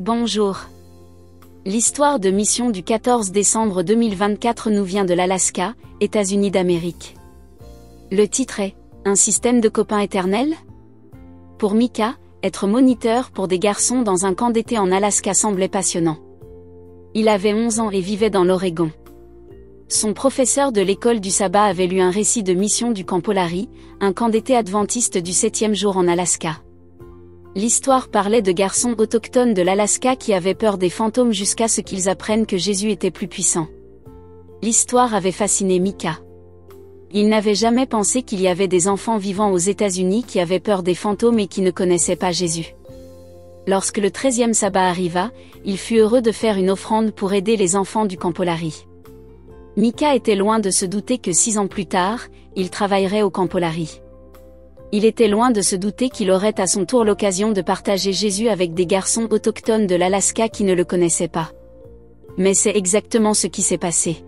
Bonjour. L'histoire de mission du 14 décembre 2024 nous vient de l'Alaska, États-Unis d'Amérique. Le titre est « Un système de copains éternels ?» Pour Micah, être moniteur pour des garçons dans un camp d'été en Alaska semblait passionnant. Il avait 11 ans et vivait dans l'Oregon. Son professeur de l'école du sabbat avait lu un récit de mission du camp Polari, un camp d'été adventiste du 7e jour en Alaska. L'histoire parlait de garçons autochtones de l'Alaska qui avaient peur des fantômes jusqu'à ce qu'ils apprennent que Jésus était plus puissant. L'histoire avait fasciné Micah. Il n'avait jamais pensé qu'il y avait des enfants vivant aux États-Unis qui avaient peur des fantômes et qui ne connaissaient pas Jésus. Lorsque le 13e sabbat arriva, il fut heureux de faire une offrande pour aider les enfants du camp Polari. Micah était loin de se douter que 6 ans plus tard, il travaillerait au camp Polari. Il était loin de se douter qu'il aurait à son tour l'occasion de partager Jésus avec des garçons autochtones de l'Alaska qui ne le connaissaient pas. Mais c'est exactement ce qui s'est passé.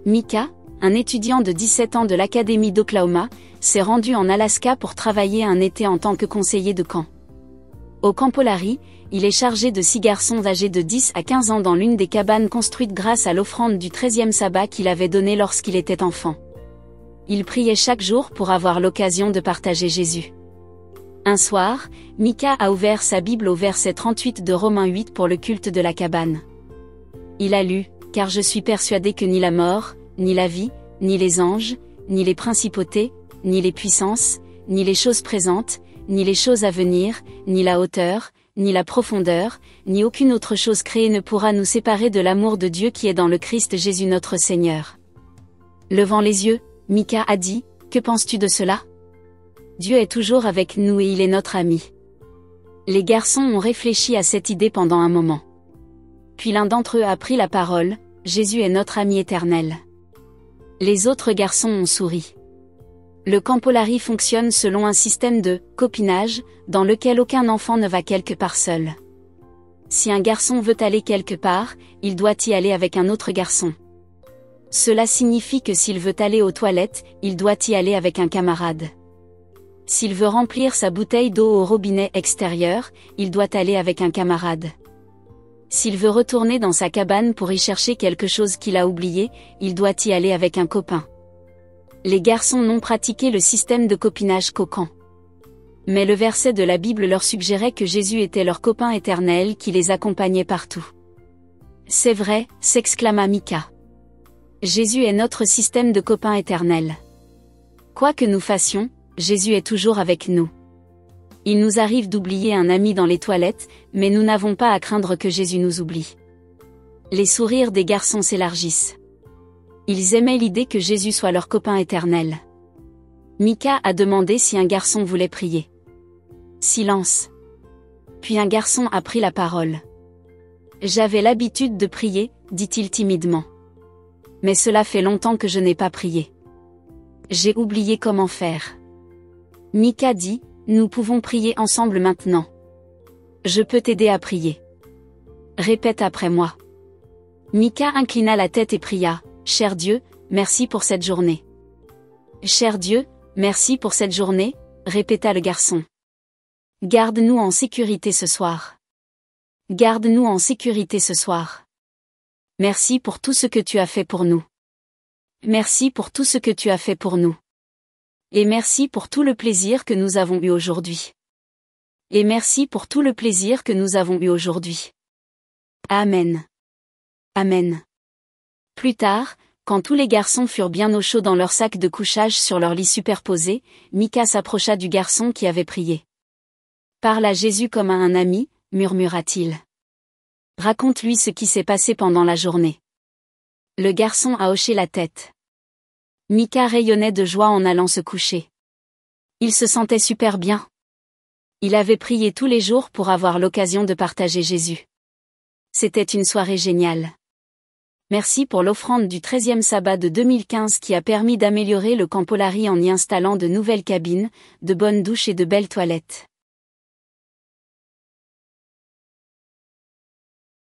Micah, un étudiant de 17 ans de l'Académie d'Oklahoma, s'est rendu en Alaska pour travailler un été en tant que conseiller de camp. Au camp Polari, il est chargé de 6 garçons âgés de 10 à 15 ans dans l'une des cabanes construites grâce à l'offrande du 13e sabbat qu'il avait donnée lorsqu'il était enfant. Il priait chaque jour pour avoir l'occasion de partager Jésus. Un soir, Micah a ouvert sa Bible au verset 38 de Romains 8 pour le culte de la cabane. Il a lu « Car je suis persuadé que ni la mort, ni la vie, ni les anges, ni les principautés, ni les puissances, ni les choses présentes, ni les choses à venir, ni la hauteur, ni la profondeur, ni aucune autre chose créée ne pourra nous séparer de l'amour de Dieu qui est dans le Christ Jésus notre Seigneur. » Levant les yeux, Micah a dit, « Que penses-tu de cela ? Dieu est toujours avec nous et il est notre ami. » Les garçons ont réfléchi à cette idée pendant un moment. Puis l'un d'entre eux a pris la parole, « Jésus est notre ami éternel. » Les autres garçons ont souri. Le camp Polari fonctionne selon un système de « copinage » dans lequel aucun enfant ne va quelque part seul. Si un garçon veut aller quelque part, il doit y aller avec un autre garçon. Cela signifie que s'il veut aller aux toilettes, il doit y aller avec un camarade. S'il veut remplir sa bouteille d'eau au robinet extérieur, il doit aller avec un camarade. S'il veut retourner dans sa cabane pour y chercher quelque chose qu'il a oublié, il doit y aller avec un copain. Les garçons n'ont pratiqué le système de copinage qu'au camp. Mais le verset de la Bible leur suggérait que Jésus était leur copain éternel qui les accompagnait partout. « C'est vrai », s'exclama Micah. Jésus est notre système de copains éternel. Quoi que nous fassions, Jésus est toujours avec nous. Il nous arrive d'oublier un ami dans les toilettes, mais nous n'avons pas à craindre que Jésus nous oublie. Les sourires des garçons s'élargissent. Ils aimaient l'idée que Jésus soit leur copain éternel. Micah a demandé si un garçon voulait prier. Silence. Puis un garçon a pris la parole. « J'avais l'habitude de prier, dit-il timidement. Mais cela fait longtemps que je n'ai pas prié. J'ai oublié comment faire. » Micah dit, « Nous pouvons prier ensemble maintenant. Je peux t'aider à prier. Répète après moi. » Micah inclina la tête et pria, « Cher Dieu, merci pour cette journée. »« Cher Dieu, merci pour cette journée, » répéta le garçon. « Garde-nous en sécurité ce soir. Garde-nous en sécurité ce soir. Merci pour tout ce que tu as fait pour nous. Merci pour tout ce que tu as fait pour nous. Et merci pour tout le plaisir que nous avons eu aujourd'hui. Et merci pour tout le plaisir que nous avons eu aujourd'hui. Amen. Amen. Plus tard, quand tous les garçons furent bien au chaud dans leur sac de couchage sur leur lit superposé, Micah s'approcha du garçon qui avait prié. « Parle à Jésus comme à un ami, » murmura-t-il. « Raconte-lui ce qui s'est passé pendant la journée. » Le garçon a hoché la tête. Micah rayonnait de joie en allant se coucher. Il se sentait super bien. Il avait prié tous les jours pour avoir l'occasion de partager Jésus. C'était une soirée géniale. Merci pour l'offrande du 13e sabbat de 2015 qui a permis d'améliorer le camp Polari en y installant de nouvelles cabines, de bonnes douches et de belles toilettes.